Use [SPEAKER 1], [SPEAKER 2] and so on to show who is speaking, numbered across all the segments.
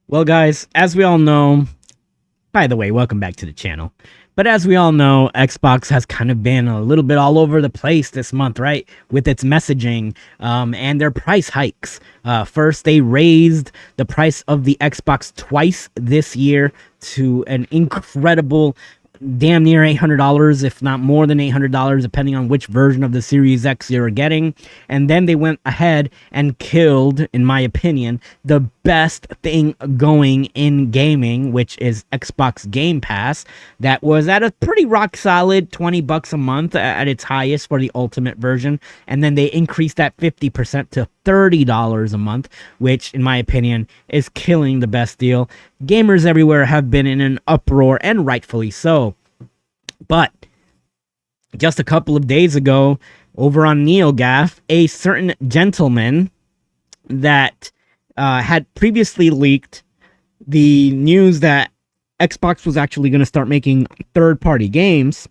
[SPEAKER 1] Well, guys, as we all know, by the way, welcome back to the channel. But as we all know, Xbox has kind of been a little bit all over the place this month, right? With its messaging and their price hikes. First, they raised the price of the Xbox twice this year to an incredible damn near $800, if not more than $800, depending on which version of the Series X you're getting. And then they went ahead and killed, in my opinion, the best thing going in gaming, which is Xbox Game Pass. That was at a pretty rock solid $20 a month at its highest for the ultimate version. And then they increased that 50% to $30 a month, which, in my opinion, is killing the best deal. Gamers everywhere have been in an uproar, and rightfully so. But just a couple of days ago, over on NeoGAF, a certain gentleman that had previously leaked the news that Xbox was actually going to start making third-party games,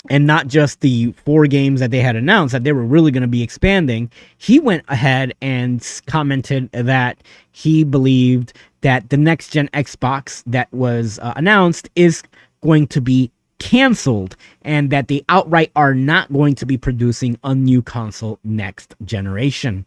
[SPEAKER 1] and not just the 4 games that they had announced, that they were really going to be expanding. He went ahead and commented that he believed that the next gen Xbox that was announced is going to be canceled, and that they outright are not going to be producing a new console next generation.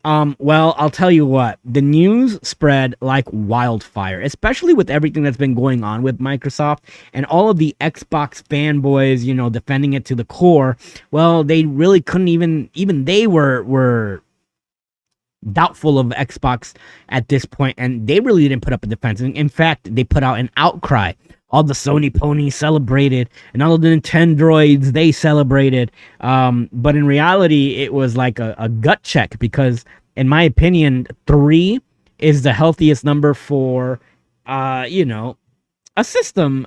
[SPEAKER 1] Well, I'll tell you what, the news spread like wildfire, especially with everything that's been going on with Microsoft and all of the Xbox fanboys, defending it to the core. Well, they really couldn't even they were doubtful of Xbox at this point, and they really didn't put up a defense. In fact, they put out an outcry. All the Sony ponies celebrated, and all of the Nintendroids, they celebrated. But in reality, it was like a gut check, because, in my opinion, 3 is the healthiest number for, a system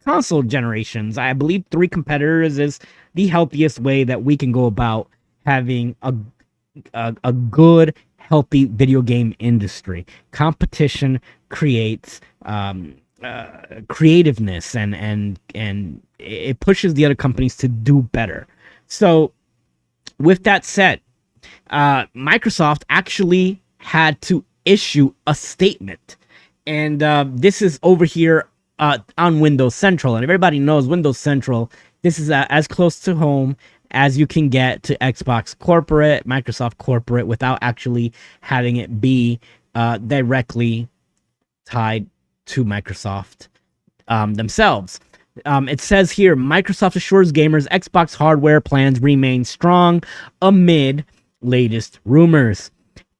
[SPEAKER 1] console generations. I believe 3 competitors is the healthiest way that we can go about having a good, healthy video game industry. Competition creates creativeness, and it pushes the other companies to do better. So, with that said, Microsoft actually had to issue a statement, and this is over here on Windows Central, and everybody knows Windows Central. This is as close to home as you can get to Xbox corporate, Microsoft corporate, without actually having it be directly tied to Microsoft themselves. It says here, Microsoft assures gamers Xbox hardware plans remain strong amid latest rumors.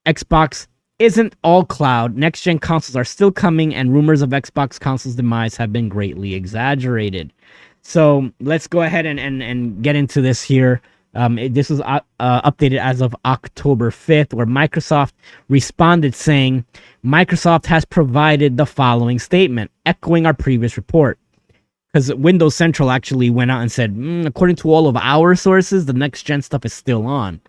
[SPEAKER 1] Xbox isn't all cloud. Next-gen consoles are still coming, and rumors of Xbox consoles' demise have been greatly exaggerated. So let's go ahead and get into this here. This was updated as of October 5th, where Microsoft responded saying, Microsoft has provided the following statement, echoing our previous report. Because Windows Central actually went out and said, according to all of our sources, the next-gen stuff is still on.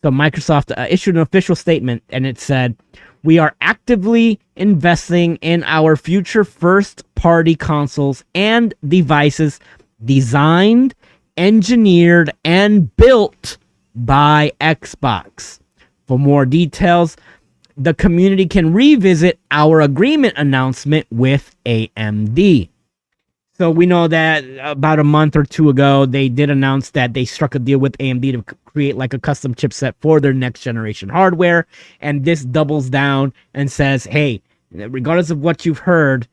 [SPEAKER 1] So Microsoft issued an official statement, and it said, we are actively investing in our future first-party consoles and devices designed, engineered, and built by Xbox. For more details, the community can revisit our agreement announcement with AMD. So we know that about a month or 2 ago, they did announce that they struck a deal with AMD to create like a custom chipset for their next generation hardware. And this doubles down and says, hey, regardless of what you've heard,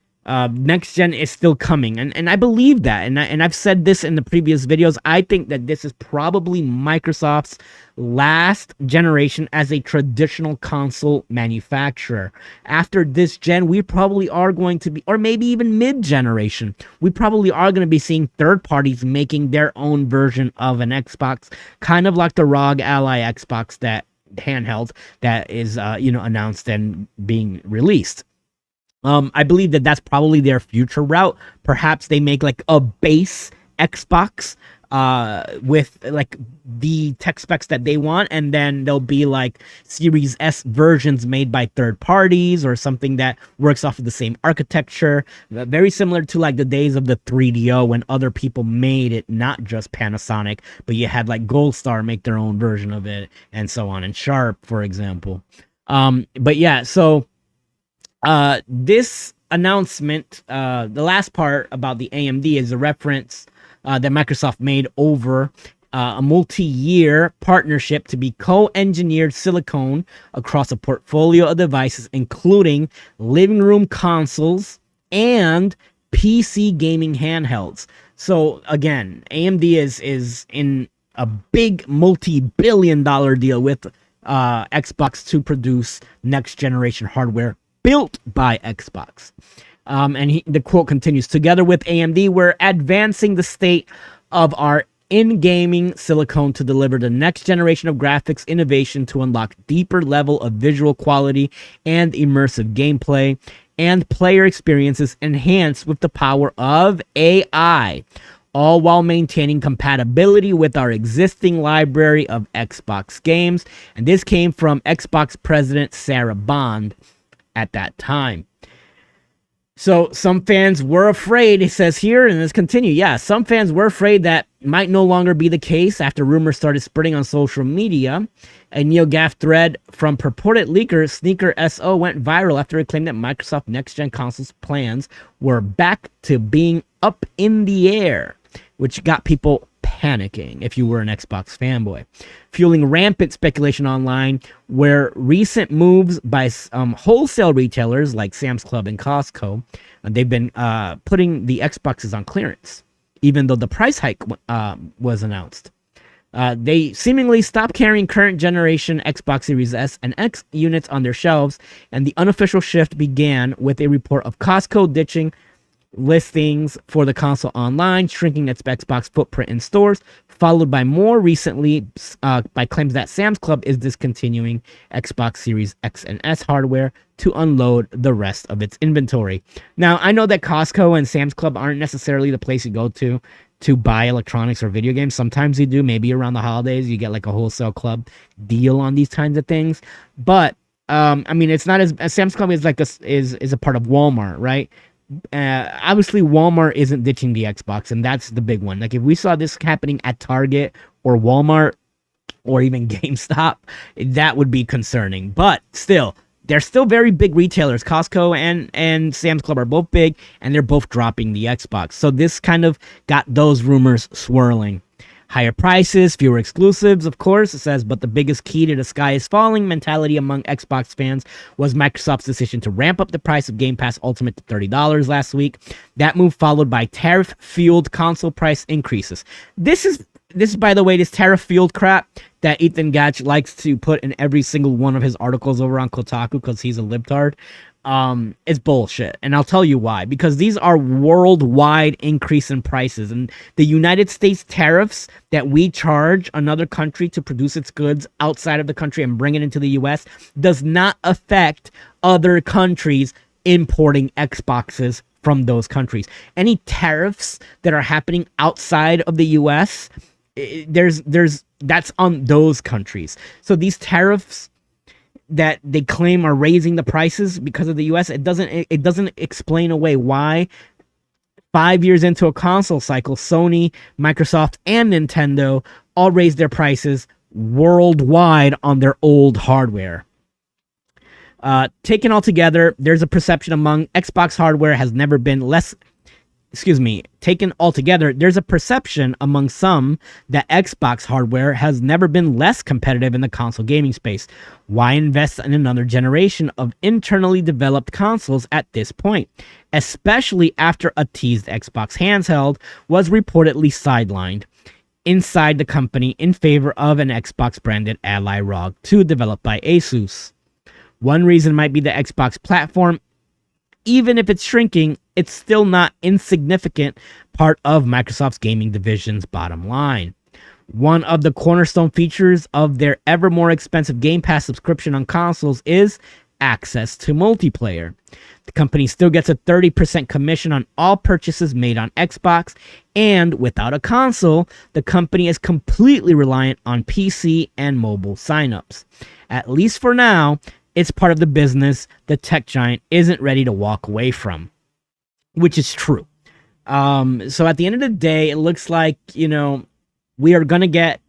[SPEAKER 1] next gen is still coming, and I believe that, and I've said this in the previous videos. I think that this is probably Microsoft's last generation as a traditional console manufacturer. After this gen, we probably are going to be, or maybe even mid-generation, we probably are going to be seeing third parties making their own version of an Xbox, kind of like the ROG Ally Xbox, that handheld that is announced and being released. I believe that that's probably their future route. Perhaps they make like a base Xbox with like the tech specs that they want, and then there'll be like Series S versions made by third parties or something that works off of the same architecture, very similar to like the days of the 3DO when other people made it, not just Panasonic, but you had like Gold Star make their own version of it, and so on, and Sharp, for example. But yeah, so This announcement, the last part about the AMD is a reference that Microsoft made over a multi-year partnership to be co-engineered silicone across a portfolio of devices, including living room consoles and PC gaming handhelds. So again, AMD is in a big multi-billion-dollar deal with Xbox to produce next generation hardware built by Xbox. The quote continues, together with AMD, we're advancing the state of our in-gaming silicone to deliver the next generation of graphics innovation to unlock deeper level of visual quality and immersive gameplay and player experiences enhanced with the power of AI, all while maintaining compatibility with our existing library of Xbox games. And this came from Xbox president Sarah Bond at that time. So some fans were afraid, it says here, and let's continue. Yeah, some fans were afraid that might no longer be the case after rumors started spreading on social media. A NeoGAF thread from purported leaker Sneaker SO went viral after it claimed that Microsoft next-gen consoles plans were back to being up in the air, which got people panicking if you were an Xbox fanboy, fueling rampant speculation online where recent moves by wholesale retailers like Sam's Club and Costco, they've been putting the Xboxes on clearance, even though the price hike was announced. They seemingly stopped carrying current generation Xbox Series S and X units on their shelves, and the unofficial shift began with a report of Costco ditching listings for the console online, shrinking its Xbox footprint in stores, followed by more recently by claims that Sam's Club is discontinuing Xbox Series X and S hardware to unload the rest of its inventory. Now, I know that Costco and Sam's Club aren't necessarily the place you go to buy electronics or video games. Sometimes you do, maybe around the holidays, you get like a wholesale club deal on these kinds of things. But I mean, it's not as Sam's Club is like is a part of Walmart, right? Obviously Walmart isn't ditching the Xbox, and that's the big one. Like if we saw this happening at Target or Walmart or even GameStop, that would be concerning. But still, they're still very big retailers. Costco and Sam's Club are both big, and they're both dropping the Xbox. So this kind of got those rumors swirling. Higher prices, fewer exclusives, of course, it says, but the biggest key to the sky is falling mentality among Xbox fans was Microsoft's decision to ramp up the price of Game Pass Ultimate to $30 last week. That move followed by tariff-fueled console price increases. This is, by the way, this tariff-fueled crap that Ethan Gatch likes to put in every single one of his articles over on Kotaku because he's a libtard. It's bullshit, and I'll tell you why. Because these are worldwide increase in prices, and the United States tariffs that we charge another country to produce its goods outside of the country and bring it into the US does not affect other countries importing Xboxes from those countries. Any tariffs that are happening outside of the US, that's on those countries. So these tariffs that they claim are raising the prices because of the US, it doesn't explain away why 5 years into a console cycle, Sony, Microsoft, and Nintendo all raised their prices worldwide on their old hardware. Taken all together, there's a perception among Xbox hardware has never been less. Taken all together, there's a perception among some that Xbox hardware has never been less competitive in the console gaming space. Why invest in another generation of internally developed consoles at this point, especially after a teased Xbox handheld was reportedly sidelined inside the company in favor of an Xbox-branded Ally ROG 2 developed by Asus? One reason might be the Xbox platform. Even if it's shrinking, it's still not insignificant part of Microsoft's gaming division's bottom line. One of the cornerstone features of their ever more expensive Game Pass subscription on consoles is access to multiplayer. The company still gets a 30% commission on all purchases made on Xbox, and without a console, the company is completely reliant on PC and mobile signups. At least for now, it's part of the business the tech giant isn't ready to walk away from, which is true. So at the end of the day, it looks like, we are going to get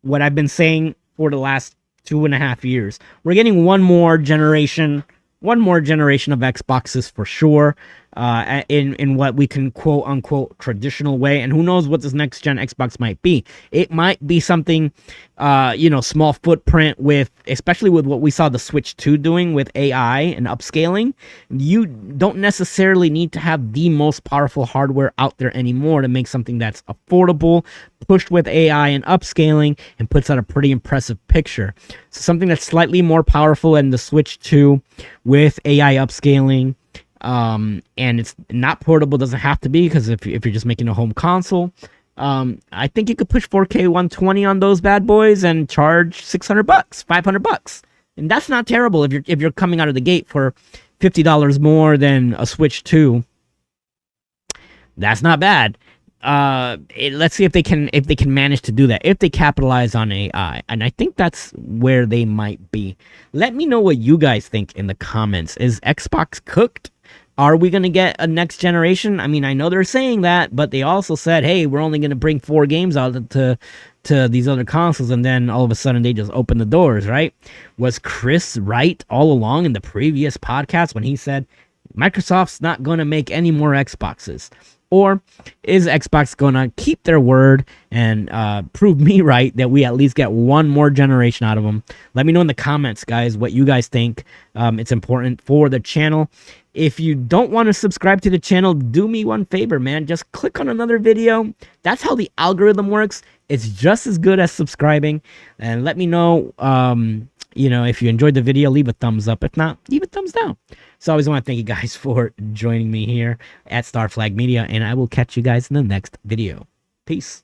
[SPEAKER 1] what I've been saying for the last 2.5 years. We're getting one more generation one more generation of Xboxes for sure, in what we can quote unquote traditional way. And who knows what this next gen Xbox might be? It might be something, small footprint with, especially with what we saw the Switch 2 doing with AI and upscaling. You don't necessarily need to have the most powerful hardware out there anymore to make something that's affordable, pushed with AI and upscaling, and puts out a pretty impressive picture. So something that's slightly more powerful than the Switch 2 with AI upscaling. And it's not portable, doesn't have to be, because if you're just making a home console, I think you could push 4K 120 on those bad boys and charge $600, $500, and that's not terrible if you're coming out of the gate for $50 more than a Switch 2. That's not bad. Let's see if they can manage to do that, if they capitalize on AI, and I think that's where they might be. Let me know what you guys think in the comments. Is Xbox cooked? Are we going to get a next generation? I mean, I know they're saying that, but they also said, hey, we're only going to bring 4 games out to these other consoles, and then all of a sudden they just open the doors, right? Was Chris right all along in the previous podcast when he said Microsoft's not going to make any more Xboxes? Or is Xbox going to keep their word and prove me right that we at least get one more generation out of them? Let me know in the comments, guys, what you guys think. It's important for the channel. If you don't want to subscribe to the channel, do me one favor, man. Just click on another video. That's how the algorithm works. It's just as good as subscribing. And let me know, if you enjoyed the video, leave a thumbs up. If not, leave a thumbs down. So I always want to thank you guys for joining me here at Star Flag Media, and I will catch you guys in the next video. Peace.